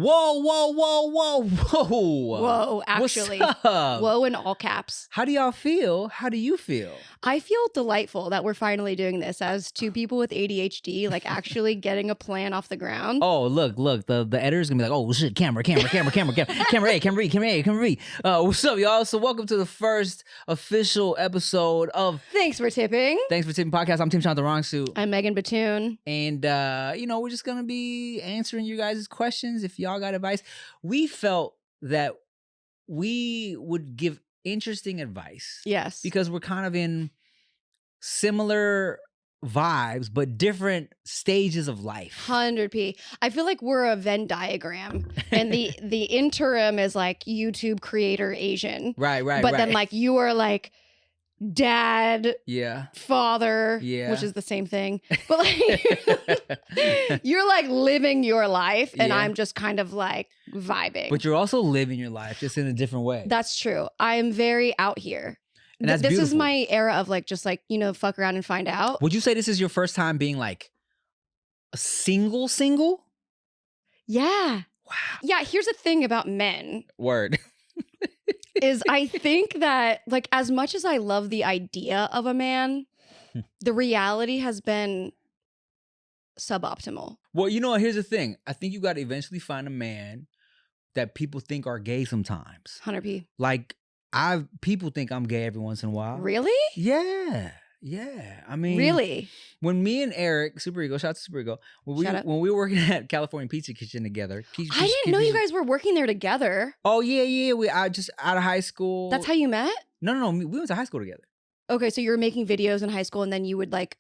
Whoa, whoa, whoa, whoa, whoa. Whoa, actually. What's up? Whoa in all caps. How do y'all feel? How do you feel? I feel delightful that we're finally doing this as two people with ADHD, like actually getting a plan off the ground. Oh, look, the editor's gonna be like, oh shit, camera A, camera B. What's up, y'all? So welcome to the first official episode of Thanks for tipping podcast. I'm Tim Chantarangsu. I'm Megan Batoon. And, we're just going to be answering you guys' questions. If y'all got advice, we felt that we would give interesting advice. Yes. Because we're kind of in similar vibes, but different stages of life. 100p. I feel like we're a Venn diagram. And the interim is like YouTube creator Asian. Right. But then like you are like dad, father, which is the same thing, but like you're like living your life and I'm just kind of like vibing. But you're also living your life just in a different way. That's true. I'm very out here. And that's this beautiful. Is my era of like just like, fuck around and find out. Would you say this is your first time being like a single? Yeah. Wow. Yeah, here's the thing about men. Word. Is I think that like as much as I love the idea of a man, the reality has been suboptimal. Well, here's the thing. I think you got to eventually find a man that people think are gay sometimes. 100p. Like people think I'm gay every once in a while. Really? Yeah. I mean, really? When me and Eric, SuperEgo, shout out to SuperEgo, when we were working at California Pizza Kitchen together. I didn't know you guys were working there together. Oh yeah. I just out of high school. That's how you met? No. We went to high school together. Okay, so you were making videos in high school and then you would like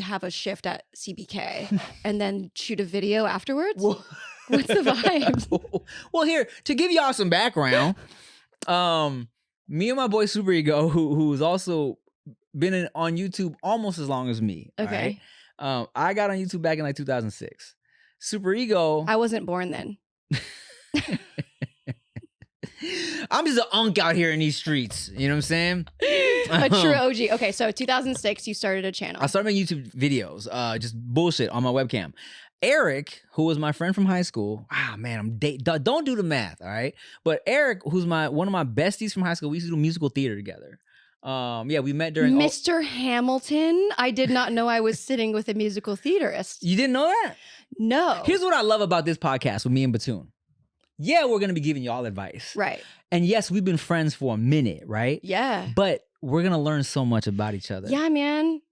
have a shift at CBK and then shoot a video afterwards? Well, what's the vibe? Well, here, to give y'all some background, me and my boy SuperEgo, who's also been on YouTube almost as long as me. Okay. Right? I got on YouTube back in like 2006. SuperEgo. I wasn't born then. I'm just an unk out here in these streets. You know what I'm saying? A true OG. Okay, so 2006, you started a channel. I started making YouTube videos, just bullshit on my webcam. Eric, who was my friend from high school, don't do the math, all right? But Eric, who's one of my besties from high school, we used to do musical theater together. We met during Mr. Hamilton. I did not know I was sitting with a musical theaterist. You didn't know that? No. Here's what I love about this podcast with me and Batoon. Yeah, we're gonna be giving y'all advice. Right. And yes, we've been friends for a minute, right? Yeah. But we're gonna learn so much about each other. Yeah, man.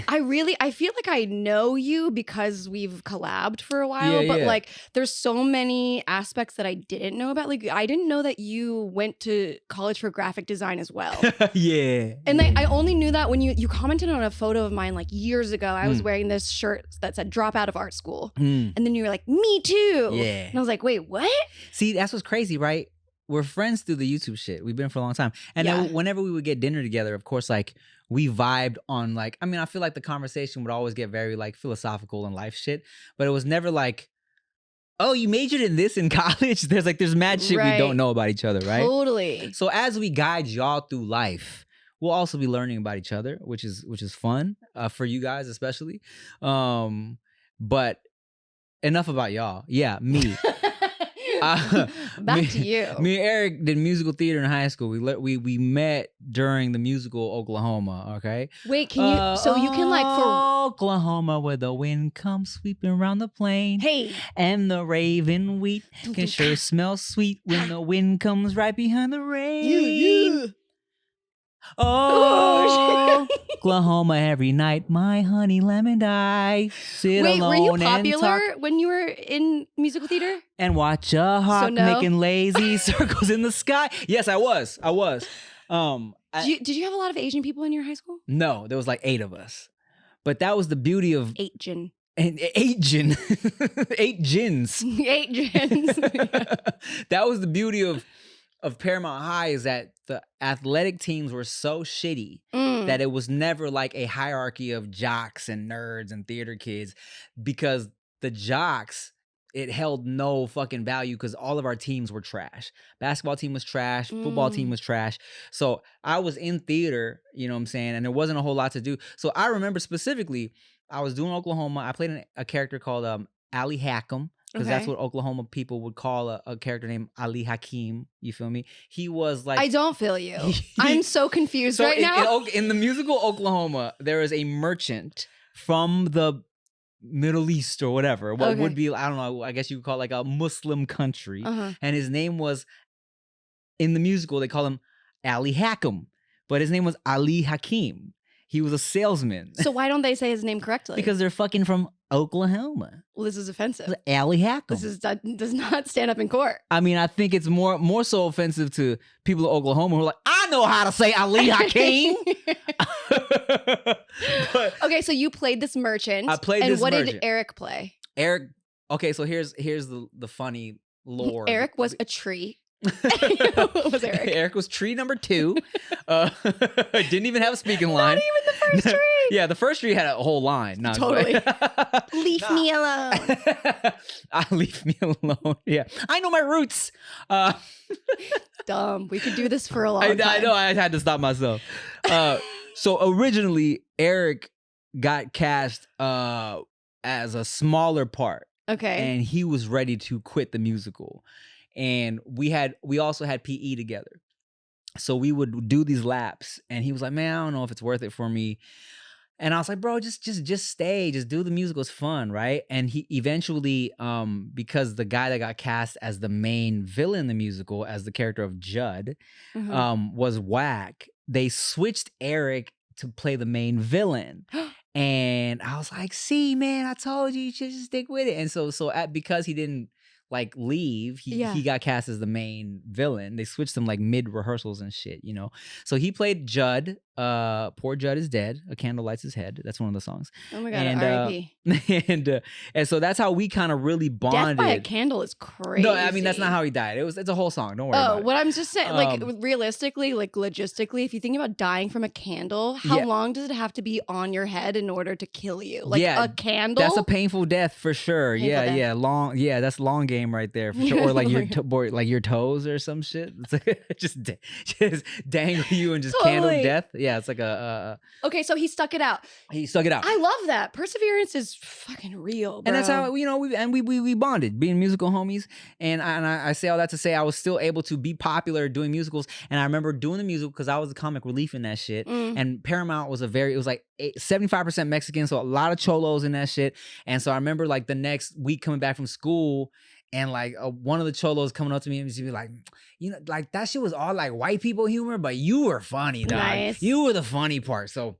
I feel like I know you because we've collabed for a while, but like there's so many aspects that I didn't know about. Like I didn't know that you went to college for graphic design as well. Yeah. And I only knew that when you commented on a photo of mine like years ago. I was wearing this shirt that said drop out of art school. And then you were like, me too. Yeah. And I was like, wait, what? See, that's what's crazy, right? We're friends through the YouTube shit. We've been for a long time. And then whenever we would get dinner together, of course, like we vibed on like, I feel like the conversation would always get very like philosophical and life shit, but it was never like, oh, you majored in this in college? There's mad shit we don't know about each other, right? Totally. So as we guide y'all through life, we'll also be learning about each other, which is fun for you guys especially. But enough about y'all. Yeah, me. Back to you. Me and Eric did musical theater in high school. We met during the musical Oklahoma. Okay. Wait, can you? So you can like for Oklahoma, where the wind comes sweeping around the plain. Hey. And the raven wheat can sure smell sweet when the wind comes right behind the rain. You. Oh, Oklahoma every night, my honey lemon I sit Wait, alone were you and popular talk when you were in musical theater? and watch a hawk no? making lazy circles in the sky. Yes, I was. Did you have a lot of Asian people in your high school? No, there was like 8 of us, but that was the beauty of 8 gin. and 8 gin, 8 gins. 8 gins. That was the beauty of Paramount High, is that the athletic teams were so shitty that it was never like a hierarchy of jocks and nerds and theater kids, because the jocks, it held no fucking value because all of our teams were trash. Basketball team was trash. Football team was trash. So I was in theater, you know what I'm saying? And there wasn't a whole lot to do. So I remember specifically, I was doing Oklahoma. I played a character called Allie Hackham. because that's what Oklahoma people would call a character named Ali Hakim. You feel me? He was like... I don't feel you. I'm so confused right now. In the musical Oklahoma, there is a merchant from the Middle East or whatever. What would be, I don't know, I guess you could call it like a Muslim country. And his name was, in the musical, they call him Ali Hakim. But his name was Ali Hakim. He was a salesman. So why don't they say his name correctly? Because they're fucking from Oklahoma. Well, this is offensive. Ali Hakim. Does not stand up in court. I mean, I think it's more so offensive to people in Oklahoma who are like, I know how to say Ali Hakim. Okay, so you played this merchant. I played this merchant. And what did Eric play? Eric, okay, so here's the funny lore. Eric was a tree. What was Eric? Eric was tree number 2. Didn't even have a speaking line. Not even the first tree. Yeah, the first tree had a whole line. No, totally. Leave me alone. Leave me alone. Yeah, I know my roots. Dumb. We could do this for a long time. I know. I had to stop myself. So originally, Eric got cast as a smaller part. Okay. And he was ready to quit the musical. And we also had PE together. So we would do these laps and he was like, man, I don't know if it's worth it for me. And I was like, bro, just stay, just do the musical. It's fun, right? And he eventually, because the guy that got cast as the main villain in the musical, as the character of Judd, was whack, they switched Eric to play the main villain. And I was like, see, man, I told you should just stick with it. And so because he didn't like leave, he got cast as the main villain. They switched him like mid rehearsals and shit, you know. So he played Judd. Poor Judd is dead. A candle lights his head. That's one of the songs. Oh my god, R.I.P. And so that's how we kind of really bonded. Death by a candle is crazy. No, I mean that's not how he died. It's a whole song. Don't worry about it. What I'm just saying, like realistically, like logistically, if you think about dying from a candle, how long does it have to be on your head in order to kill you? Like a candle. That's a painful death for sure. Long. Yeah, that's long game right there for sure. Or like your toes or some shit. It's like just dangle you and just candle death. Yeah, it's like a okay, so he stuck it out. He stuck it out. I love that. Perseverance is fucking real, bro. And that's how, you know, we bonded, being musical homies. And I say all that to say I was still able to be popular doing musicals. And I remember doing the musical because I was the comic relief in that shit. And Paramount was it was like 75% Mexican, so a lot of cholos in that shit. And so I remember like the next week coming back from school, and like one of the cholos coming up to me and just be like, you know, like that shit was all like white people humor, but you were funny, dog. Nice. You were the funny part. So,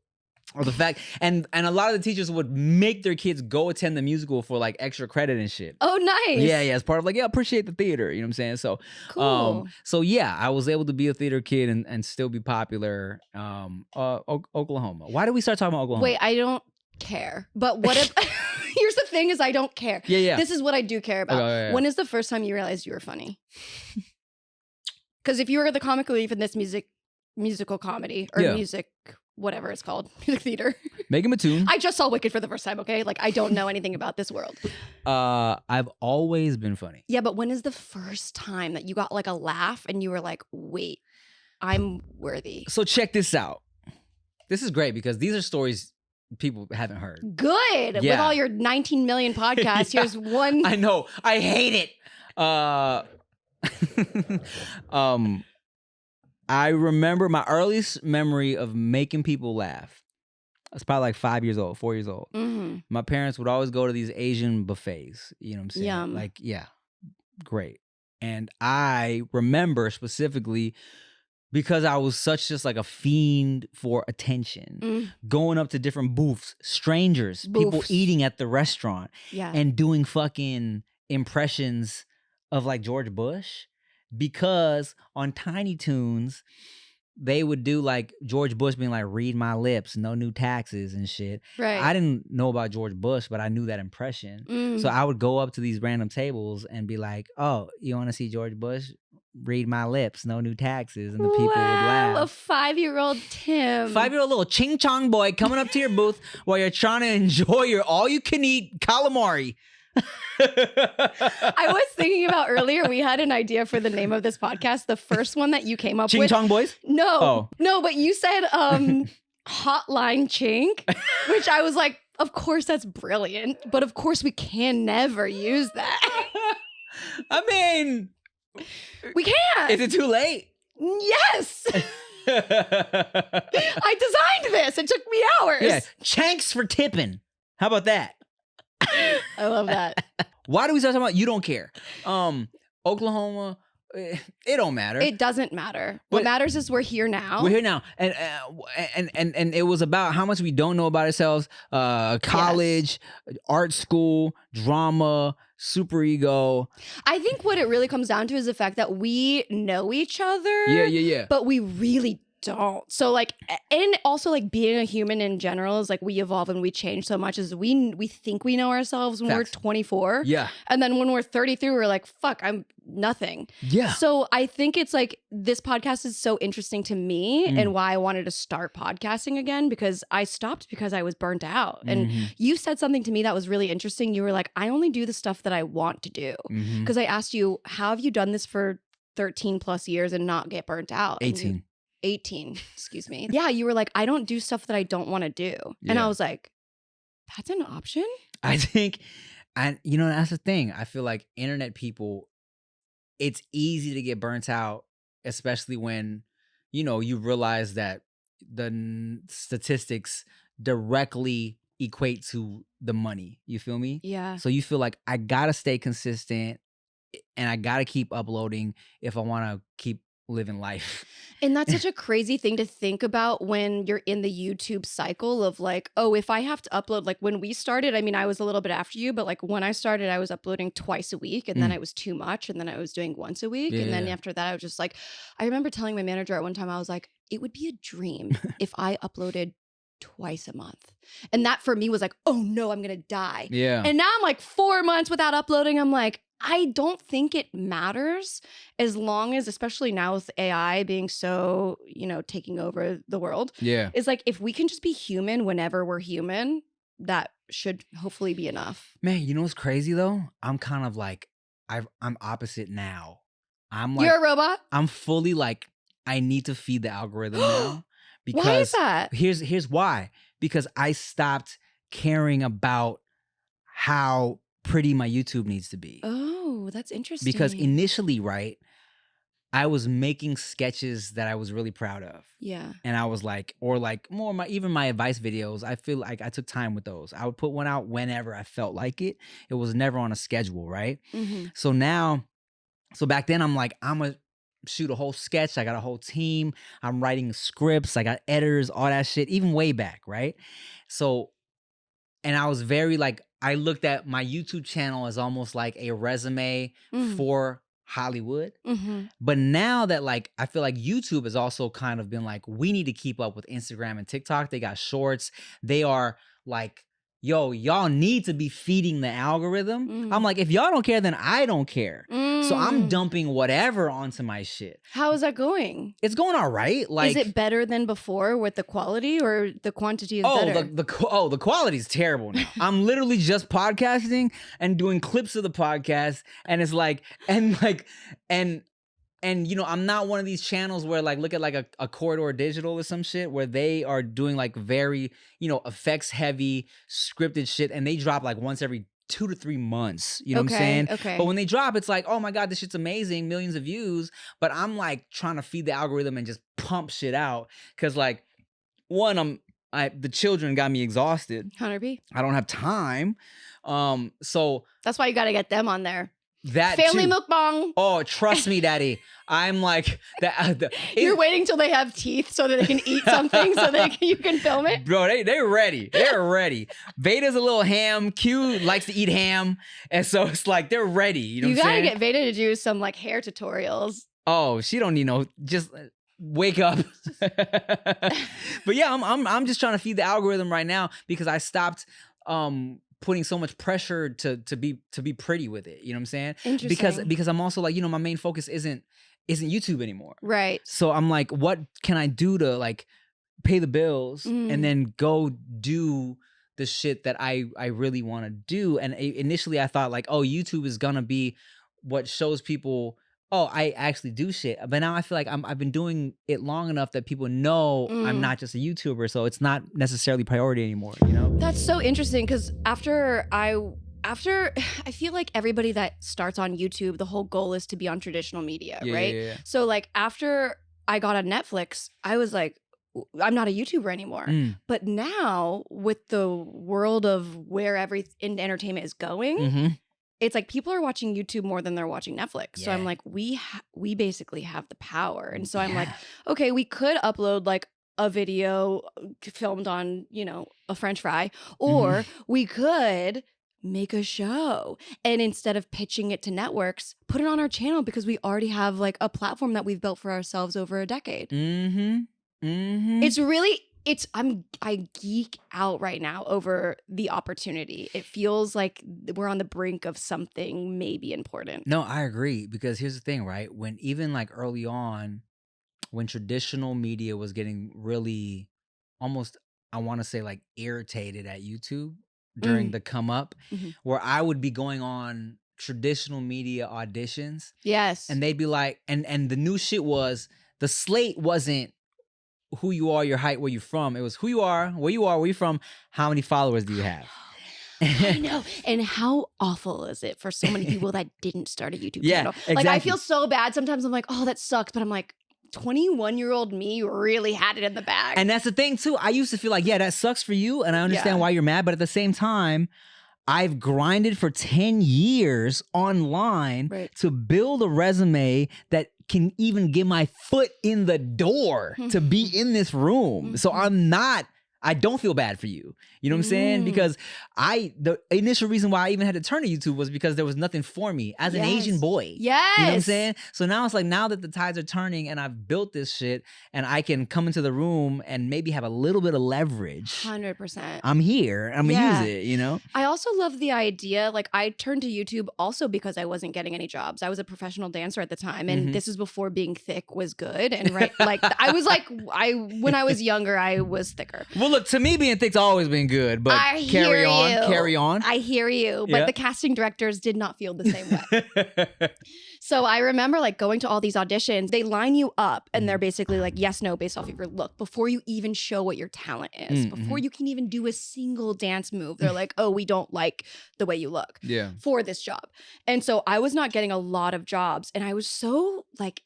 or the fact, and a lot of the teachers would make their kids go attend the musical for like extra credit and shit. Oh, nice. Yeah, it's part of like, appreciate the theater. You know what I'm saying? So, cool. So yeah, I was able to be a theater kid and still be popular. Oklahoma. Why did we start talking about Oklahoma? Wait, I don't care. But what if? Here's the thing: is I don't care. Yeah. This is what I do care about. Okay. When is the first time you realized you were funny? Because if you were the comic relief in this musical comedy or music, whatever it's called, music theater. Make him a tune. I just saw Wicked for the first time. Okay, like I don't know anything about this world. I've always been funny. Yeah, but when is the first time that you got like a laugh and you were like, wait, I'm worthy? So check this out. This is great because these are stories people haven't heard. Good. Yeah. With all your 19 million podcasts, here's one. I know. I hate it. I remember my earliest memory of making people laugh. I was probably like 4 years old. My parents would always go to these Asian buffets. You know what I'm saying? Yum. Like, yeah, great. And I remember specifically, because I was such just like a fiend for attention, going up to different booths, strangers, people eating at the restaurant, and doing fucking impressions of like George Bush. Because on Tiny Toons, they would do like George Bush being like, read my lips, no new taxes and shit. Right. I didn't know about George Bush, but I knew that impression. So I would go up to these random tables and be like, oh, you want to see George Bush? Read my lips, no new taxes. And the people would laugh. A 5-year-old Tim. 5-year-old little ching chong boy coming up to your booth while you're trying to enjoy your all-you-can-eat calamari. I was thinking about earlier, we had an idea for the name of this podcast. The first one that you came up with. Ching Chong Boys? No, but you said Hotline Chink, which I was like, of course that's brilliant, but of course we can never use that. I mean, we can't. Is it too late? Yes. I designed this. It took me hours. Yeah, Chanks for tipping. How about that? I love that. Why do we start talking about you don't care? Oklahoma, it don't matter. It doesn't matter. What matters is we're here now. We're here now, and it was about how much we don't know about ourselves. College, art school, drama, SuperEgo. I think what it really comes down to is the fact that we know each other. Yeah. But we really don't. So like, and also like being a human in general is like we evolve and we change so much as we think we know ourselves when we're 24. Yeah. And then when we're 33, we're like, fuck, I'm nothing. Yeah. So I think it's like this podcast is so interesting to me and why I wanted to start podcasting again, because I stopped because I was burnt out. And you said something to me that was really interesting. You were like, I only do the stuff that I want to do. Because I asked you, how have you done this for 13 plus years and not get burnt out? 18, excuse me. Yeah, you were like, I don't do stuff that I don't want to do. Yeah. And I was like, that's an option? I think, and you know, that's the thing. I feel like internet people, it's easy to get burnt out, especially when, you know, you realize that the statistics directly equate to the money. You feel me? Yeah. So you feel like I gotta stay consistent and I gotta keep uploading if I want to keep living life. And that's such a crazy thing to think about when you're in the YouTube cycle of like, oh, if I have to upload, like when we started, I mean, I was a little bit after you, but like when I started, I was uploading twice a week and then it was too much. And then I was doing once a week. And then after that, I was just like, I remember telling my manager at one time, I was like, it would be a dream if I uploaded twice a month. And that for me was like, oh no, I'm going to die. Yeah. And now I'm like 4 months without uploading. I'm like, I don't think it matters as long as, especially now with AI being so, you know, taking over the world. Yeah. It's like, if we can just be human whenever we're human, that should hopefully be enough. Man, you know what's crazy though? I'm kind of like, I'm opposite now. I'm like, you're a robot? I'm fully like, I need to feed the algorithm now. Because why is that? Here's why. Because I stopped caring about how pretty my YouTube needs to be. Oh, that's interesting. Because initially, right, I was making sketches that I was really proud of. Yeah. And I was like, or like more even my advice videos, I feel like I took time with those. I would put one out whenever I felt like it. It was never on a schedule, right? So back then I'm like, I'm a shoot a whole sketch. I got a whole team. I'm writing scripts. I got editors, all that shit, even way back, right? So, and I was very like, I looked at my YouTube channel as almost like a resume for Hollywood. But now that like, I feel like YouTube has also kind of been like, we need to keep up with Instagram and TikTok. They got shorts. They are like, yo, y'all need to be feeding the algorithm. I'm like, if y'all don't care, then I don't care. So I'm dumping whatever onto my shit. How is that going? It's going all right. Like, is it better than before with the quality, or the quantity is better? The quality is terrible now. I'm literally just podcasting and doing clips of the podcast, and it's like, and you know, I'm not one of these channels where like, look at like a Corridor Digital or some shit where they are doing like very, you know, effects heavy scripted shit, and they drop like once every 2 to 3 months. You know what I'm saying? Okay. But when they drop, it's like, oh my God, this shit's amazing, millions of views. But I'm like trying to feed the algorithm and just pump shit out. Cause like, one, the children got me exhausted. 100p. I don't have time. So that's why you got to get them on there. That family too. Mukbang. Oh, trust me, Daddy. I'm like that. You're waiting till they have teeth so that they can eat something, so you can film it. Bro, they're ready. They're ready. Vada's a little ham. Q likes to eat ham, and so it's like they're ready. You know, what I'm gotta saying? Get Vada to do some like hair tutorials. Oh, she don't need no. Just wake up. But yeah, I'm just trying to feed the algorithm right now because I stopped putting so much pressure to be pretty with it. You know what I'm saying? Interesting. Because I'm also like, you know, my main focus isn't YouTube anymore. Right. So I'm like, what can I do to like pay the bills and then go do the shit that I really want to do? And initially I thought like, oh, YouTube is gonna be what shows people, oh, I actually do shit. But now I feel like I've been doing it long enough that people know I'm not just a YouTuber. So it's not necessarily priority anymore, you know? That's so interesting because after I after, I feel like everybody that starts on YouTube, the whole goal is to be on traditional media, right? Yeah. So like after I got on Netflix, I was like, I'm not a YouTuber anymore. But now with the world of where entertainment is going, it's like people are watching YouTube more than they're watching Netflix. So I'm like, we basically have the power. And so I'm like, okay, we could upload like a video filmed on, a French fry, or we could make a show, and instead of pitching it to networks, put it on our channel, because we already have like a platform that we've built for ourselves over a decade. It's really, I geek out right now over the opportunity. It feels like we're on the brink of something maybe important. No, I agree, because here's the thing, right? When even like early on, when traditional media was getting really almost, I want to say like irritated at YouTube during the come up, where I would be going on traditional media auditions. Yes. And they'd be like, and the new shit was, the slate wasn't who you are, your height, where you're from. It was who you are, where you're from, how many followers do you have? I know. And how awful is it for so many people that didn't start a YouTube channel? Exactly. Like, I feel so bad. Sometimes I'm like, oh, that sucks. But I'm like, 21-year-old me really had it in the bag. And that's the thing too. I used to feel like, yeah, that sucks for you, and I understand why you're mad. But at the same time, I've grinded for 10 years online to build a resume that can even get my foot in the door to be in this room. So I don't feel bad for you. You know what I'm saying? Because the initial reason why I even had to turn to YouTube was because there was nothing for me as an Asian boy. Yes. You know what I'm saying? So now it's like, now that the tides are turning and I've built this shit and I can come into the room and maybe have a little bit of leverage. 100%. I'm here. I'm going to use it, you know? I also love the idea. Like, I turned to YouTube also because I wasn't getting any jobs. I was a professional dancer at the time. And this is before being thick was good. And like, I was like, when I was younger, I was thicker. Well, look, to me, being thick's always been good, but carry on. I hear you. But the casting directors did not feel the same way. So I remember like going to all these auditions. They line you up and they're basically like, yes, no, based off of your look, before you even show what your talent is, before you can even do a single dance move. They're like, oh, we don't like the way you look for this job. And so I was not getting a lot of jobs, and I was so like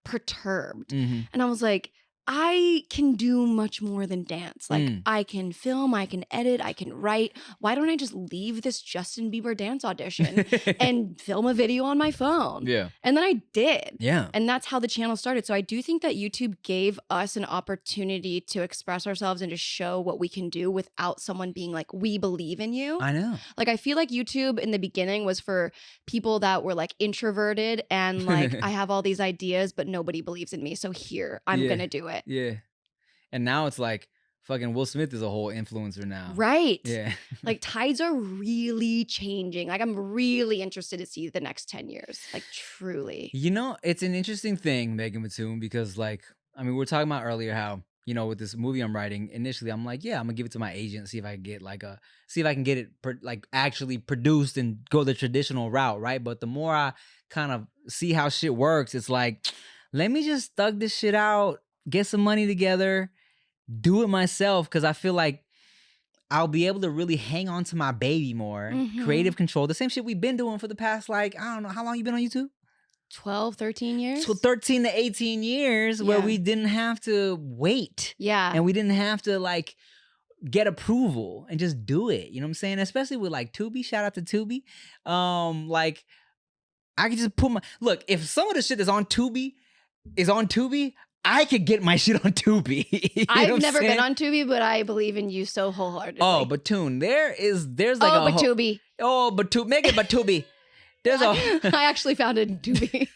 perturbed. And I was like, I can do much more than dance. Like, I can film, I can edit, I can write. Why don't I just leave this Justin Bieber dance audition and film a video on my phone? Yeah. And then I did. Yeah. And that's how the channel started. So I do think that YouTube gave us an opportunity to express ourselves and to show what we can do without someone being like, we believe in you. I know. Like, I feel like YouTube in the beginning was for people that were like introverted and like, I have all these ideas, but nobody believes in me. So here, I'm going to do it. Yeah. And now it's like fucking Will Smith is a whole influencer now. Right. Yeah. Like, tides are really changing. Like, I'm really interested to see the next 10 years. Like, truly. You know, it's an interesting thing, Megan Batoon, because like, I mean, we were talking about earlier how, you know, with this movie I'm writing, initially I'm like, yeah, I'm gonna give it to my agent, see if I can get it like actually produced and go the traditional route, right? But the more I kind of see how shit works, it's like, let me just thug this shit out, get some money together, do it myself, because I feel like I'll be able to really hang on to my baby more. Creative control, the same shit we've been doing for the past, like, I don't know, how long you been on YouTube? 12, 13 years? So 13 to 18 years where we didn't have to wait. Yeah. And we didn't have to like get approval and just do it. You know what I'm saying? Especially with like Tubi. Shout out to Tubi. Like, I could just put look, if some of the shit is on Tubi, I could get my shit on Tubi. I've never been on Tubi, but I believe in you so wholeheartedly. Oh, Batoon, there's like Tubi. Oh, Batoon, make it Batubi. There's I actually found it in Tubi.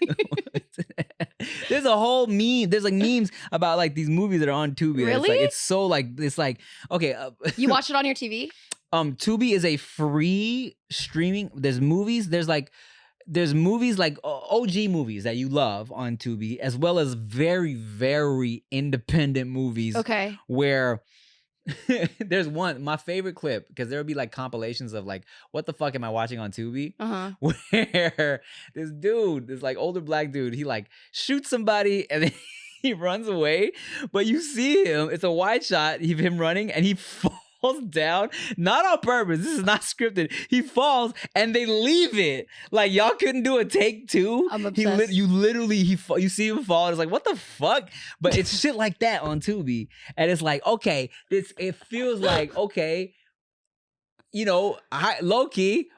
There's a whole meme. There's like memes about like these movies that are on Tubi. Really? It's like okay. You watch it on your TV? Tubi is a free streaming. There's movies. There's movies like OG movies that you love on Tubi, as well as very, very independent movies. Okay. Where there's my favorite clip, because there would be like compilations of like, what the fuck am I watching on Tubi? Where this like older black dude, he like shoots somebody and then he runs away, but you see him, it's a wide shot of him running, and he falls down, not on purpose. This is not scripted. He falls and they leave it. Like, y'all couldn't do a take two. I'm obsessed. You see him fall. And it's like, what the fuck? But it's shit like that on Tubi. And it's like, okay, it feels like, okay, you know, low key,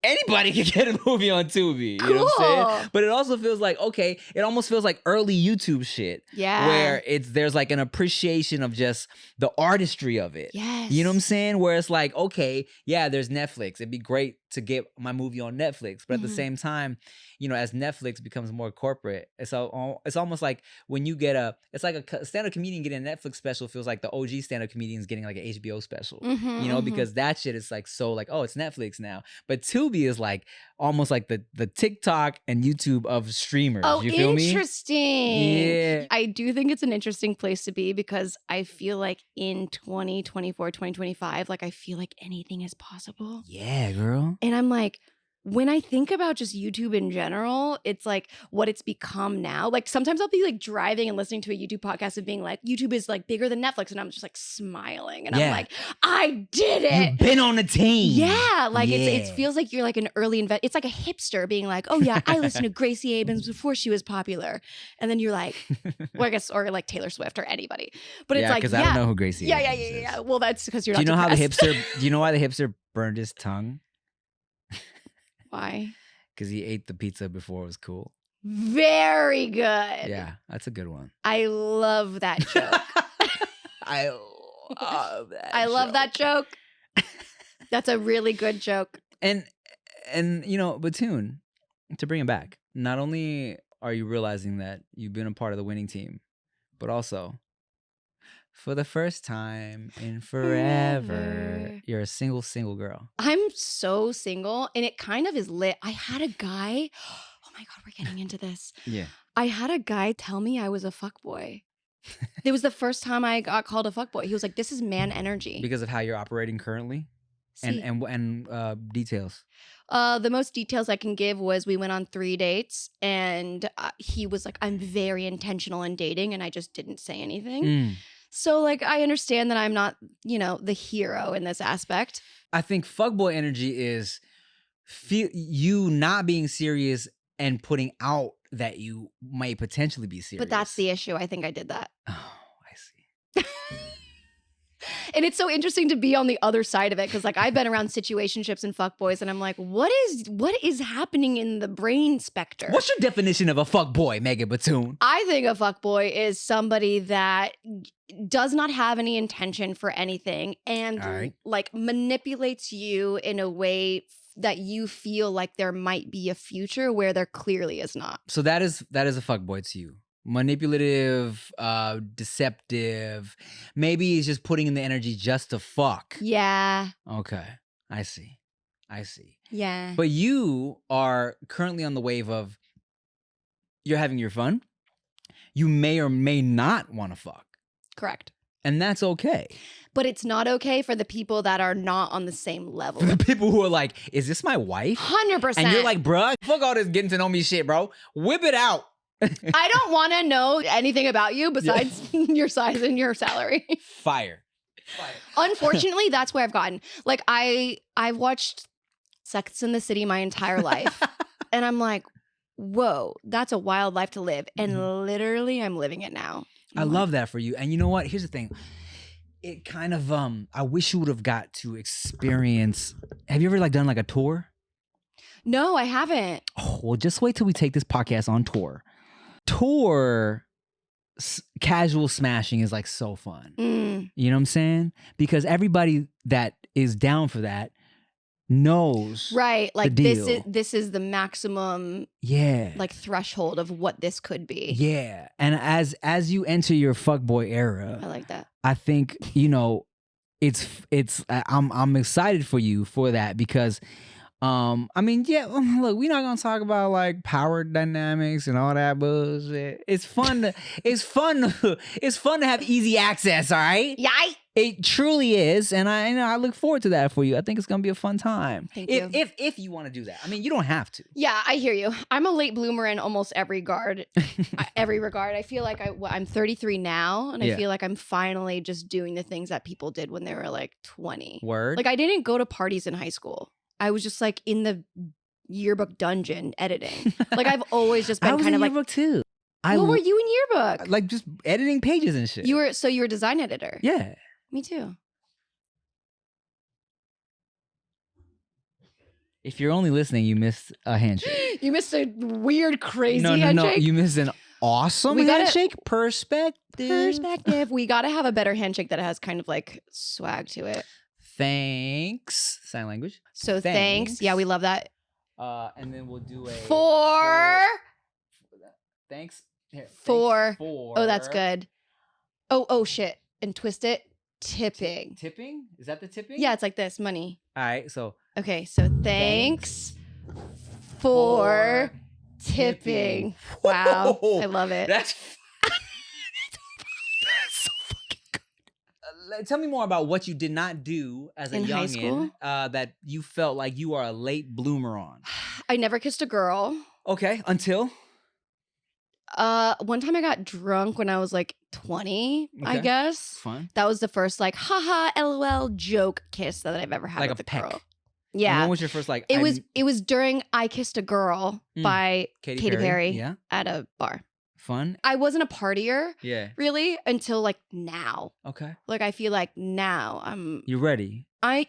anybody can get a movie on Tubi. Cool. You know what I'm saying? But it also feels like, okay, it almost feels like early YouTube shit. Yeah. Where there's like an appreciation of just the artistry of it. Yes. You know what I'm saying? Where it's like, okay, yeah, there's Netflix. It'd be great to get my movie on Netflix. But at the same time, you know, as Netflix becomes more corporate, it's almost like when you get it's like a stand-up comedian getting a Netflix special feels like the OG stand-up comedians getting like an HBO special. You know, because that shit is like so like, oh, it's Netflix now. But Tubi is like almost like the TikTok and YouTube of streamers. Oh, you feel me? Interesting. Yeah. I do think it's an interesting place to be because I feel like in 2024, 2025, like I feel like anything is possible. Yeah, girl. And I'm like, when I think about just YouTube in general, it's like what it's become now. Like sometimes I'll be like driving and listening to a YouTube podcast and being like, YouTube is like bigger than Netflix. And I'm just like smiling. And I'm like, I did it. You've been on the team. Yeah. Like it feels like you're like an early it's like a hipster being like, oh yeah, I listened to Gracie Abrams before she was popular. And then you're like, well, I guess, or like Taylor Swift or anybody. But it's like, because I don't know who Gracie Abrams is. Yeah. Well, that's because you're Do you not know depressed. do you know why the hipster burned his tongue? Why? Because he ate the pizza before it was cool. Very good. Yeah, that's a good one. I love that joke. I love that. I love that joke. That's a really good joke. And you know, Batoon, to bring it back, not only are you realizing that you've been a part of the winning team, but also for the first time in forever, you're a single girl. I'm so single, and it kind of is lit. I had a guy. Oh my God, we're getting into this. Yeah. I had a guy tell me I was a fuckboy. It was the first time I got called a fuckboy. He was like, "This is man energy." Because of how you're operating currently, and details. The most details I can give was we went on 3 dates, and he was like, "I'm very intentional in dating," and I just didn't say anything. So, like, I understand that I'm not, you know, the hero in this aspect. I think fuckboy energy is you not being serious and putting out that you might potentially be serious. But that's the issue. I think I did that. Oh, I see. And it's so interesting to be on the other side of it because, like, I've been around situationships and fuckboys, and I'm like, what is happening in the brain specter? What's your definition of a fuckboy, Megan Batoon? I think a fuckboy is somebody that does not have any intention for anything and like manipulates you in a way that you feel like there might be a future where there clearly is not. So that is a fuckboy to you. Manipulative, deceptive. Maybe he's just putting in the energy just to fuck. Yeah. Okay. I see. Yeah. But you are currently on the wave of you're having your fun. You may or may not want to fuck. Correct. And that's okay. But it's not okay for the people that are not on the same level. The people who are like, is this my wife? 100%. And you're like, bruh, fuck all this getting to know me shit, bro. Whip it out. I don't want to know anything about you besides your size and your salary. Fire. Unfortunately, that's where I've gotten. Like, I've watched Sex and the City my entire life. And I'm like, whoa, that's a wild life to live. And literally, I'm living it now. I love that for you. And you know what? Here's the thing. It kind of, I wish you would have got to experience. Have you ever like done like a tour? No, I haven't. Oh, well, just wait till we take this podcast on tour. Casual smashing is like so fun. You know what I'm saying? Because everybody that is down for that knows right, like the deal. this is the maximum like threshold of what this could be. Yeah. And as you enter your fuckboy era, I like that. I think, you know, I'm excited for you for that because I mean, yeah, look, we're not gonna talk about like power dynamics and all that bullshit. It's fun to it's fun to have easy access, all right? Yeah. It truly is, and I look forward to that for you. I think it's gonna be a fun time. Thank you. If you want to do that. I mean, you don't have to. Yeah, I hear you. I'm a late bloomer in almost every regard. I feel like I'm 33 now, and I feel like I'm finally just doing the things that people did when they were like 20. Word. Like I didn't go to parties in high school. I was just like in the yearbook dungeon editing. Like I've always just been I was kind in of like. yearbook too. What were you in yearbook? Like just editing pages and shit. You were a design editor. Yeah. Me too. If you're only listening, you missed a handshake. You missed a weird, crazy handshake. No, you missed an awesome handshake. Perspective. We gotta have a better handshake that has kind of like swag to it. Thanks. Sign language. So thanks. Yeah, we love that. And then we'll do a thanks. Here, for. For. Oh, that's good. Oh shit. And twist it. Tipping. Tipping? Is that the tipping? Yeah, it's like this. Money. All right. So. Okay. So thanks for tipping. Wow. I love it. That's so fucking good. Tell me more about what you did not do as a youngin that you felt like you are a late bloomer on. I never kissed a girl. Okay. Until? One time I got drunk when I was like 20, I guess. Fun. That was the first like haha LOL joke kiss that I've ever had with a girl. Yeah. And when was your first like? It was during I Kissed a Girl by Katy Perry at a bar. Fun. I wasn't a partier. Yeah. Really until like now. Okay. Like I feel like now I'm. You're ready. I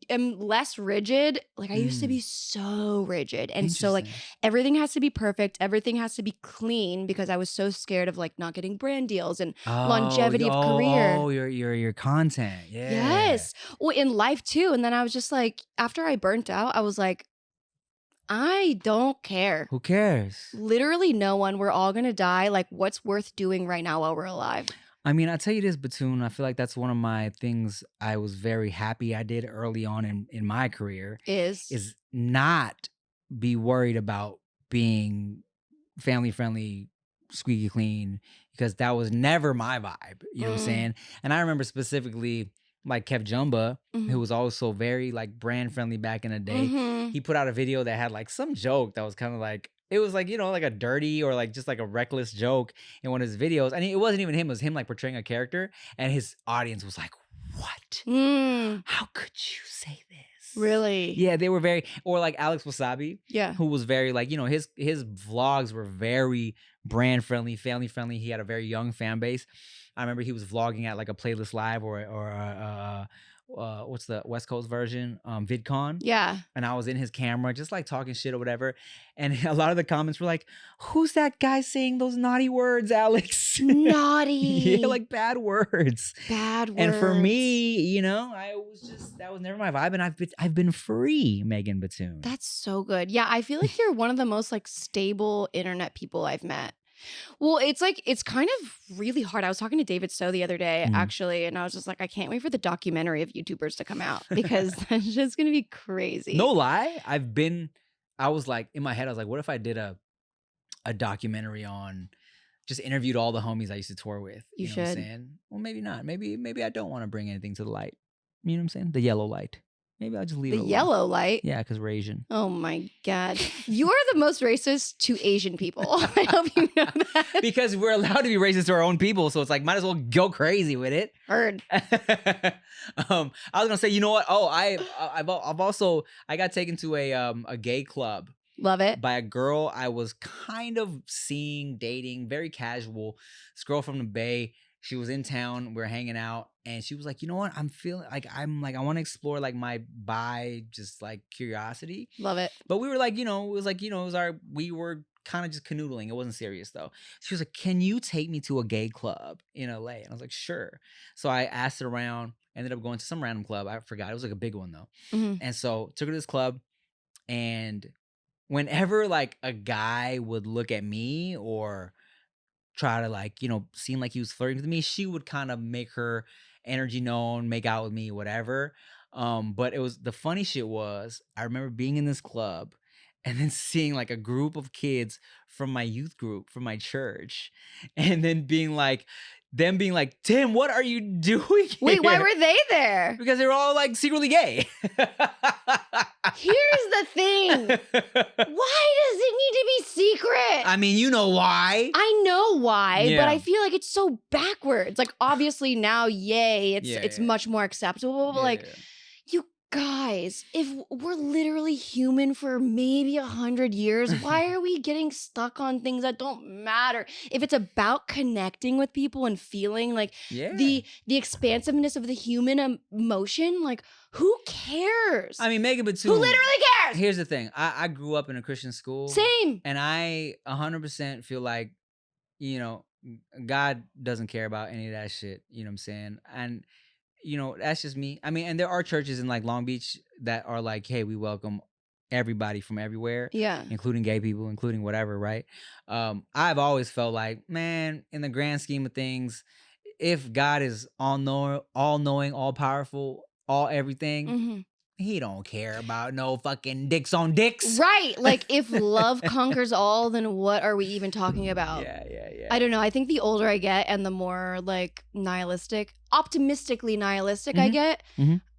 am less rigid. Like I used to be so rigid. And so like everything has to be perfect. Everything has to be clean because I was so scared of like not getting brand deals and longevity of career. Oh, your content. Yeah. Yes. Well, in life too. And then I was just like, after I burnt out, I was like, I don't care. Who cares? Literally no one. We're all going to die. Like what's worth doing right now while we're alive? I mean, I'll tell you this, Batoon. I feel like that's one of my things I was very happy I did early on in my career. Is not be worried about being family friendly, squeaky clean, because that was never my vibe. You know what I'm saying? And I remember specifically like Kev Jumba, who was also very like brand friendly back in the day. He put out a video that had like some joke that was kind of like, it was like, you know, like a dirty or like just like a reckless joke in one of his videos. And it wasn't even him. It was him like portraying a character. And his audience was like, what? How could you say this? Really? Yeah, they were very, or like Alex Wasabi. Yeah. Who was very like, you know, his vlogs were very brand friendly, family friendly. He had a very young fan base. I remember he was vlogging at like a Playlist Live or what's the West Coast version? VidCon. Yeah. And I was in his camera just like talking shit or whatever. And a lot of the comments were like, who's that guy saying those naughty words, Alex? Naughty. Yeah, like bad words. Bad words. And for me, you know, that was never my vibe. And I've been free, Megan Batoon. That's so good. Yeah, I feel like you're one of the most like stable internet people I've met. Well, it's like, it's kind of really hard. I was talking to David So the other day, actually, and I was just like, I can't wait for the documentary of YouTubers to come out because that's just going to be crazy. No lie. I was like, in my head, I was like, what if I did a documentary on, just interviewed all the homies I used to tour with? You know should. What I'm saying? Well, maybe not. Maybe I don't want to bring anything to the light. You know what I'm saying? The yellow light. Maybe I'll just leave it alone. The yellow light? Yeah, because we're Asian. Oh my God. You are the most racist to Asian people. I hope you know that. Because we're allowed to be racist to our own people, so it's like, might as well go crazy with it. Heard. I was gonna say, you know what? Oh, I've also got taken to a gay club. Love it. By a girl I was kind of seeing, dating, very casual. This girl from the Bay. She was in town. We were hanging out, and she was like, "You know what? I'm feeling like I want to explore like my just like curiosity." Love it. But we were like, we were kind of just canoodling. It wasn't serious though. She was like, "Can you take me to a gay club in LA?" And I was like, "Sure." So I asked her around. Ended up going to some random club. I forgot. It was like a big one though. And so took her to this club, and whenever like a guy would look at me or try to like, seem like he was flirting with me, she would kind of make her energy known, make out with me, whatever. But it was the funny shit was I remember being in this club and then seeing like a group of kids from my youth group, from my church, and then being like, Tim, what are you doing here? Wait, why were they there? Because they were all like secretly gay. Here's the thing. Why does it need to be secret? I mean, you know why. I know why, Yeah. but I feel like it's so backwards. Like, obviously now, yay, it's much more acceptable. But you guys, if we're literally human for maybe 100 years, why are we getting stuck on things that don't matter? If it's about connecting with people and feeling like the expansiveness of the human emotion, like, who cares? I mean, Megan Batoon. Who literally cares? Here's the thing. I grew up in a Christian school. Same. And I 100% feel like, you know, God doesn't care about any of that shit. You know what I'm saying? And you know, that's just me. I mean, and there are churches in like Long Beach that are like, hey, we welcome everybody from everywhere. Yeah. Including gay people, including whatever, right? I've always felt like, man, in the grand scheme of things, if God is all knowing, all powerful, all everything, he don't care about no fucking dicks on dicks. Right. Like, if love conquers all, then what are we even talking about? Yeah. I don't know. I think the older I get and the more like optimistically nihilistic I get,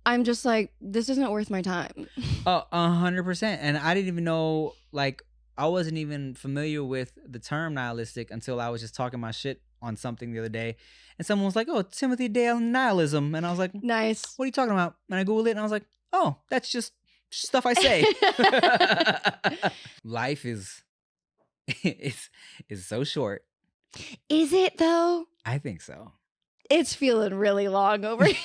I'm just like, this isn't worth my time. 100%. And I didn't even know, like, I wasn't even familiar with the term nihilistic until I was just talking my shit on something the other day. And someone was like, oh, Timothy Dale nihilism. And I was like, nice. What are you talking about? And I Googled it and I was like, oh, that's just stuff I say. Life is so short. Is it though? I think so. It's feeling really long over here.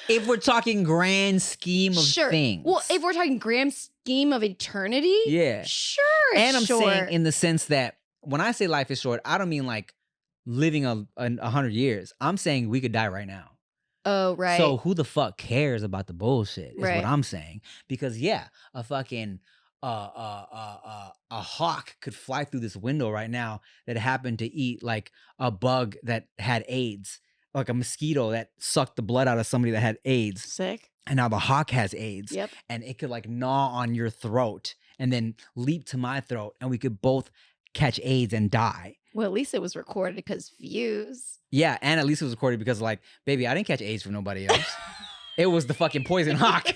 If we're talking grand scheme of things. Well, if we're talking grand scheme of eternity. Yeah. Sure. And I'm short. saying in the sense that when I say life is short, I don't mean like living 100 years. I'm saying we could die right now. Oh, right. So who the fuck cares about the bullshit is right. what I'm saying. Because a fucking a hawk could fly through this window right now that happened to eat like a bug that had AIDS, like a mosquito that sucked the blood out of somebody that had AIDS. Sick. And now the hawk has AIDS. Yep. And it could like gnaw on your throat and then leap to my throat and we could both catch AIDS and die. Well, at least it was recorded because views. Yeah, and at least it was recorded because like, baby, I didn't catch AIDS from nobody else. It was the fucking poison hawk.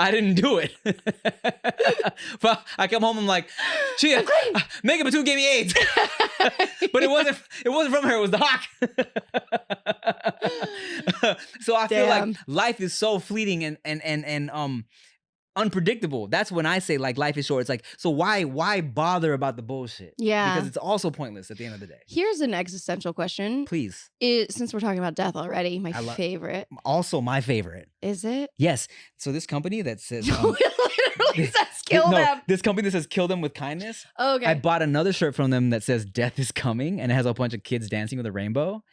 I didn't do it. But I come home, I'm like, Chia, Megan Batoon gave me AIDS. But it wasn't from her, it was the hawk. So I feel like life is so fleeting and unpredictable. That's when I say like life is short. It's like, so why bother about the bullshit? Yeah. Because it's also pointless at the end of the day. Here's an existential question. Please. Since we're talking about death already, my favorite. Also my favorite. Is it? Yes. So this company that says... it literally says kill them. This company that says kill them with kindness. Oh, okay. I bought another shirt from them that says death is coming and it has a bunch of kids dancing with a rainbow.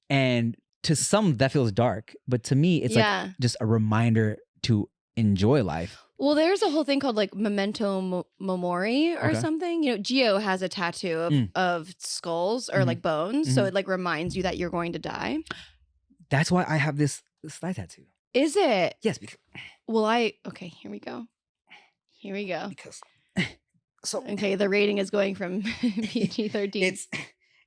And to some that feels dark, but to me it's like just a reminder to enjoy life. Well, there's a whole thing called like memento mori or something. You know, Gio has a tattoo of skulls or like bones. So it like reminds you that you're going to die. That's why I have this thigh tattoo. Is it? Yes. Because, okay, here we go. Because, okay, the rating is going from PG-13.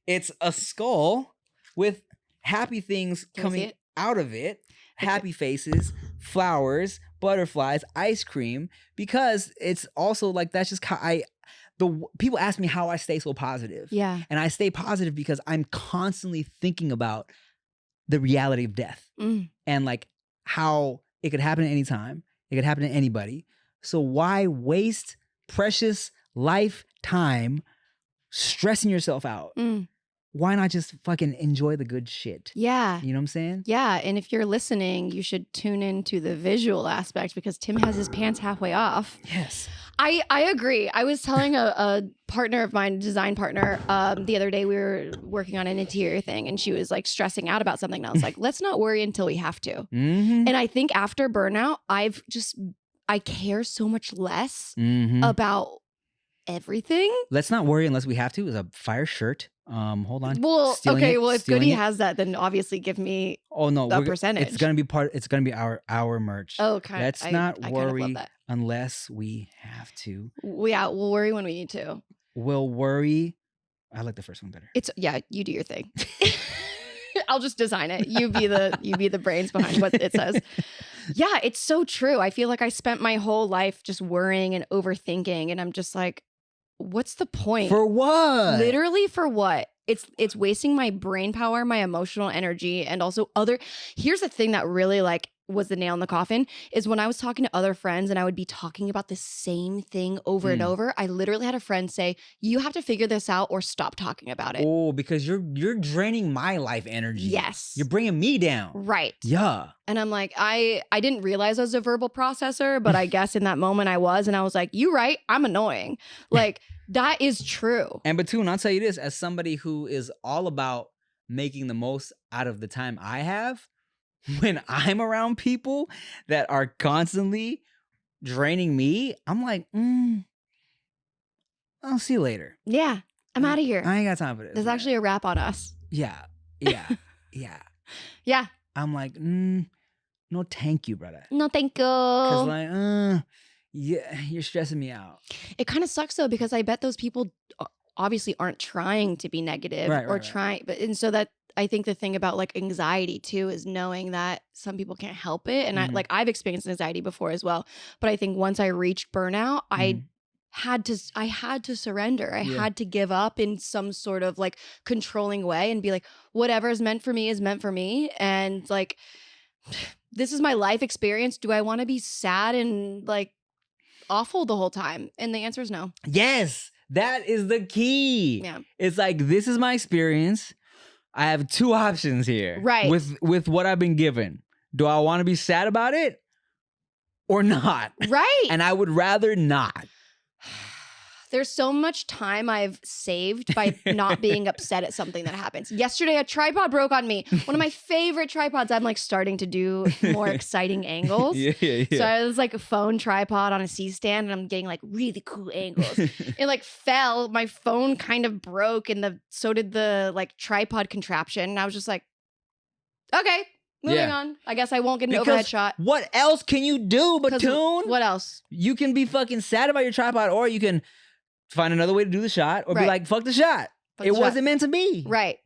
It's a skull with happy things coming out of it. Happy faces, flowers, butterflies, ice cream, because it's also like that's just how people ask me how I stay so positive. Yeah. And I stay positive because I'm constantly thinking about the reality of death and like how it could happen at any time. It could happen to anybody. So why waste precious lifetime stressing yourself out? Why not just fucking enjoy the good shit? Yeah. You know what I'm saying? Yeah. And if you're listening, you should tune into the visual aspect because Tim has his pants halfway off. Yes. I agree. I was telling a partner of mine, design partner, the other day we were working on an interior thing and she was like stressing out about something. And I was like, let's not worry until we have to. And I think after burnout, I care so much less about everything. Let's not worry unless we have to is a fire shirt. Hold on. Well, Stealing okay. it, Well, if stealing Goody it. has that, then obviously give me Oh no, a percentage. It's gonna be our merch. Oh, okay. Let's not I kind of love worry that. unless we have to. Yeah, we'll worry when we need to. We'll worry. I like the first one better. You do your thing. I'll just design it. You be the brains behind what it says. Yeah, it's so true. I feel like I spent my whole life just worrying and overthinking, and I'm just like, what's the point? For what? Literally for what? It's wasting my brain power, my emotional energy, and also here's the thing that really like was the nail in the coffin is when I was talking to other friends and I would be talking about the same thing over and over. I literally had a friend say, you have to figure this out or stop talking about it. Oh, because you're draining my life energy. Yes. You're bringing me down. Right. Yeah. And I'm like, I didn't realize I was a verbal processor, but I guess in that moment I was. And I was like, you right, I'm annoying. Like, that is true. And Batoon, I'll tell you this, as somebody who is all about making the most out of the time I have, when I'm around people that are constantly draining me, I'm like, I'll see you later. Yeah, I'm out of here. I ain't got time for this. There's actually a wrap on us. Yeah. Yeah. I'm like, no thank you, brother. No, thank you. Because like, yeah, you're stressing me out. It kind of sucks though, because I bet those people obviously aren't trying to be negative trying, but and so that I think the thing about like anxiety too is knowing that some people can't help it, and I've experienced anxiety before as well. But I think once I reached burnout, I had to surrender. I had to give up in some sort of like controlling way and be like, whatever is meant for me is meant for me, and like this is my life experience. Do I want to be sad and like awful the whole time? And the answer is no. Yes, that is the key. Yeah, it's like, this is my experience. I have two options here. Right. With what I've been given. Do I want to be sad about it or not? Right. And I would rather not. There's so much time I've saved by not being upset at something that happens. Yesterday, a tripod broke on me. One of my favorite tripods. I'm like starting to do more exciting angles. Yeah. So I was like a phone tripod on a C-stand, and I'm getting like really cool angles. It like fell. My phone kind of broke, and so did the like tripod contraption. And I was just like, okay, moving on. I guess I won't get an overhead shot. What else can you do, Batoon? What else? You can be fucking sad about your tripod, or you can find another way to do the shot, or be like, fuck the shot. It wasn't meant to be. Right.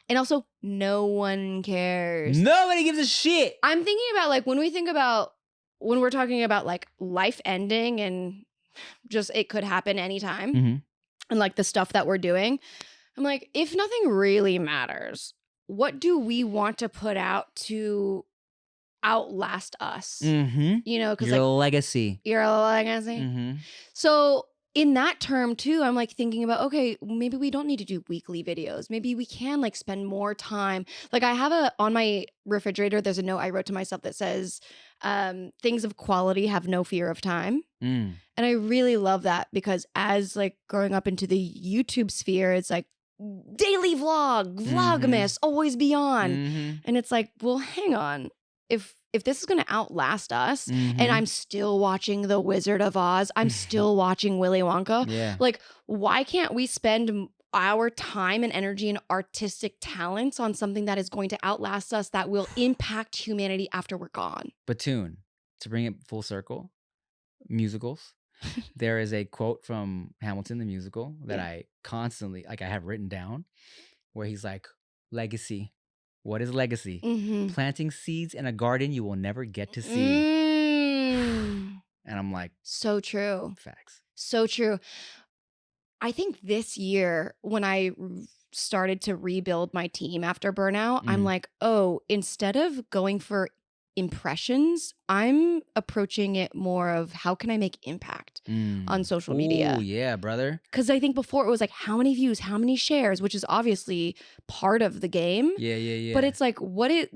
And also, no one cares. Nobody gives a shit. I'm thinking about like when we're talking about like life ending and just it could happen anytime, and like the stuff that we're doing, I'm like, if nothing really matters, what do we want to put out to outlast us? You know, because your legacy. Your legacy. So in that term too, I'm like thinking about, okay, maybe we don't need to do weekly videos. Maybe we can like spend more time. Like I have on my refrigerator, there's a note I wrote to myself that says, things of quality have no fear of time. And I really love that, because as like growing up into the YouTube sphere, it's like daily vlog, Vlogmas, always be on. And it's like, well, hang on. If this is going to outlast us, and I'm still watching The Wizard of Oz, I'm still watching Willy Wonka, like, why can't we spend our time and energy and artistic talents on something that is going to outlast us, that will impact humanity after we're gone? Batoon, to bring it full circle, musicals. There is a quote from Hamilton the musical that I constantly, like I have written down, where he's like, legacy. What is legacy? Planting seeds in a garden you will never get to see. And I'm like, so true. Facts. So true. I think this year, when I started to rebuild my team after burnout, I'm like, oh, instead of going for impressions, I'm approaching it more of how can I make impact on social media. Oh yeah, brother. Because I think before it was like how many views, how many shares, which is obviously part of the game. Yeah. But it's like,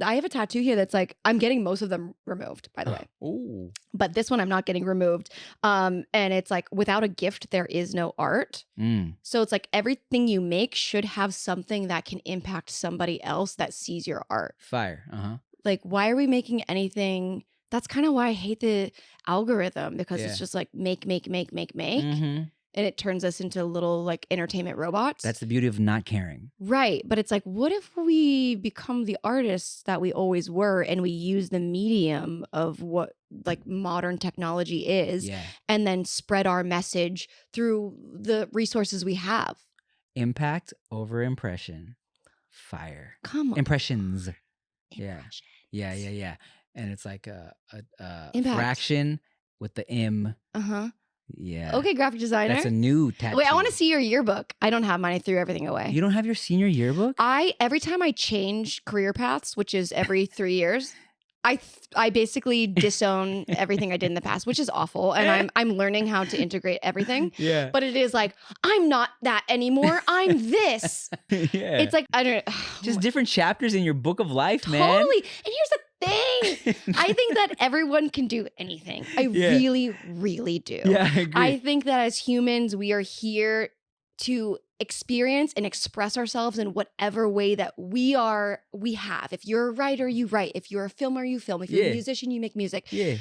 I have a tattoo here that's like, I'm getting most of them removed, by the way. Oh. But this one I'm not getting removed. And it's like, without a gift, there is no art. So it's like everything you make should have something that can impact somebody else that sees your art. Fire. Like, why are we making anything? That's kind of why I hate the algorithm, because it's just like make. and it turns us into little like entertainment robots. That's the beauty of not caring. Right. But it's like, what if we become the artists that we always were and we use the medium of what like modern technology is and then spread our message through the resources we have? Impact over impression. Fire. Come on. Impressions. Yeah. And it's like a fraction with the M. Uh-huh. Yeah. Okay, graphic designer. That's a new tattoo. Wait, I want to see your yearbook. I don't have mine. I threw everything away. You don't have your senior yearbook? Every time I change career paths, which is every 3 years, I basically disown everything I did in the past, which is awful. And I'm learning how to integrate everything. Yeah. But it is like, I'm not that anymore. I'm this. Yeah. It's like, I don't know. Just different chapters in your book of life, man. Totally. And here's the thing. I think that everyone can do anything. I really, really do. Yeah, I agree. I think that as humans, we are here to experience and express ourselves in whatever way that we have. If you're a writer, you write. If you're a filmer, you film. If you're a musician, you make music. Yeah.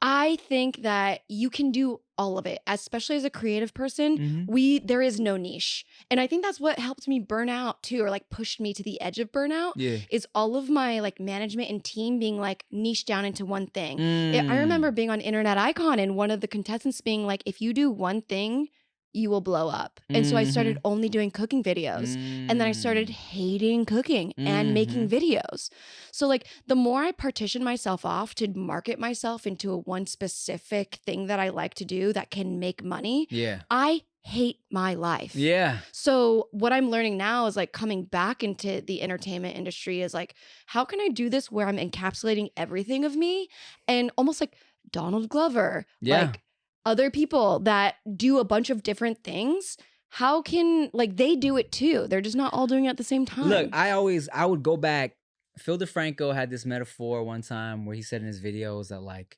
I think that you can do all of it, especially as a creative person. There is no niche. And I think that's what helped me burn out too, or like pushed me to the edge of burnout, is all of my like management and team being like niche down into one thing. I remember being on Internet Icon and one of the contestants being like, if you do one thing, you will blow up. And so I started only doing cooking videos. And then I started hating cooking and making videos. So like the more I partition myself off to market myself into a one specific thing that I like to do that can make money, I hate my life. Yeah. So what I'm learning now is like coming back into the entertainment industry is like, how can I do this where I'm encapsulating everything of me and almost like Donald Glover, like other people that do a bunch of different things, how can, like, they do it too. They're just not all doing it at the same time. Look, I would go back. Phil DeFranco had this metaphor one time where he said in his videos that, like,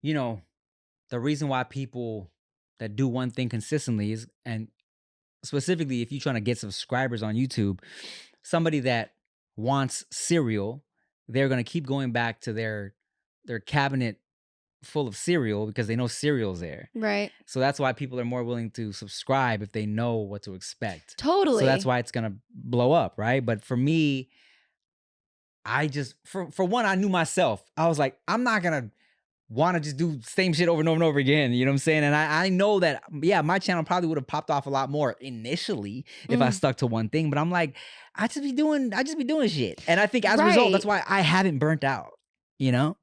you know, the reason why people that do one thing consistently is, and specifically if you're trying to get subscribers on YouTube, somebody that wants cereal, they're going to keep going back to their cabinet full of cereal because they know cereal's there. Right. So that's why people are more willing to subscribe if they know what to expect. Totally. So that's why it's going to blow up, right? But for me, I just, for one, I knew myself. I was like, I'm not going to want to just do same shit over and over and over again. You know what I'm saying? And I know that, yeah, my channel probably would have popped off a lot more initially if I stuck to one thing. But I'm like, I just be doing shit. And I think as a result, that's why I haven't burnt out, you know?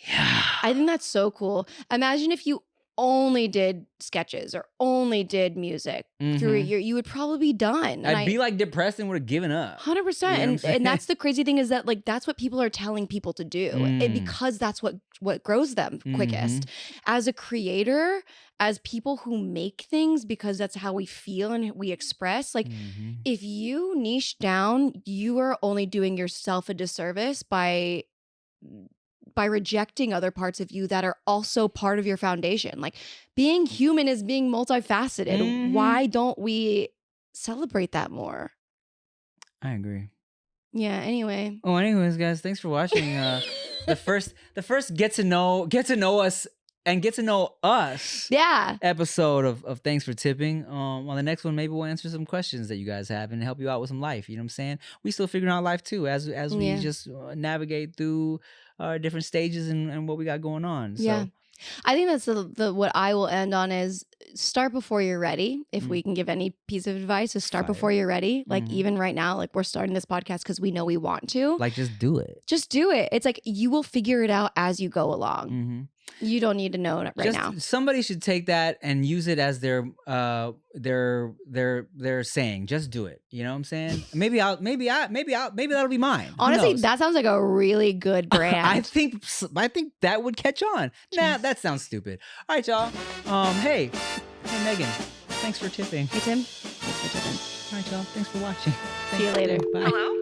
Yeah. I think that's so cool. Imagine if you only did sketches or only did music through a year, you would probably be done. I'd be like depressed and would have given up. 100%. You know and that's the crazy thing is that like that's what people are telling people to do because that's what grows them quickest. As a creator, as people who make things because that's how we feel and we express, like if you niche down, you are only doing yourself a disservice by rejecting other parts of you that are also part of your foundation. Like being human is being multifaceted. Why don't we celebrate that more? I agree. Yeah, anyway. Oh, anyways, guys, thanks for watching the first get to know us and get to know us episode of Thanks for Tipping. On the next one, maybe we'll answer some questions that you guys have and help you out with some life. You know what I'm saying? We still figuring out life too as we just navigate through our different stages and what we got going on. So. I think that's the what I will end on is start before you're ready. If we can give any piece of advice, is start before you're ready. Like even right now, like we're starting this podcast because we know we want to. Like just do it. Just do it. It's like you will figure it out as you go along. You don't need to know it right now. Somebody should take that and use it as their saying. Just do it. You know what I'm saying? Maybe that'll be mine. Honestly, that sounds like a really good brand. I think that would catch on. Nah, that sounds stupid. All right, y'all. Hey Megan, thanks for tipping. Hey Tim, thanks for tipping. All right, y'all. Thanks for watching. See you later. Bye. Hello?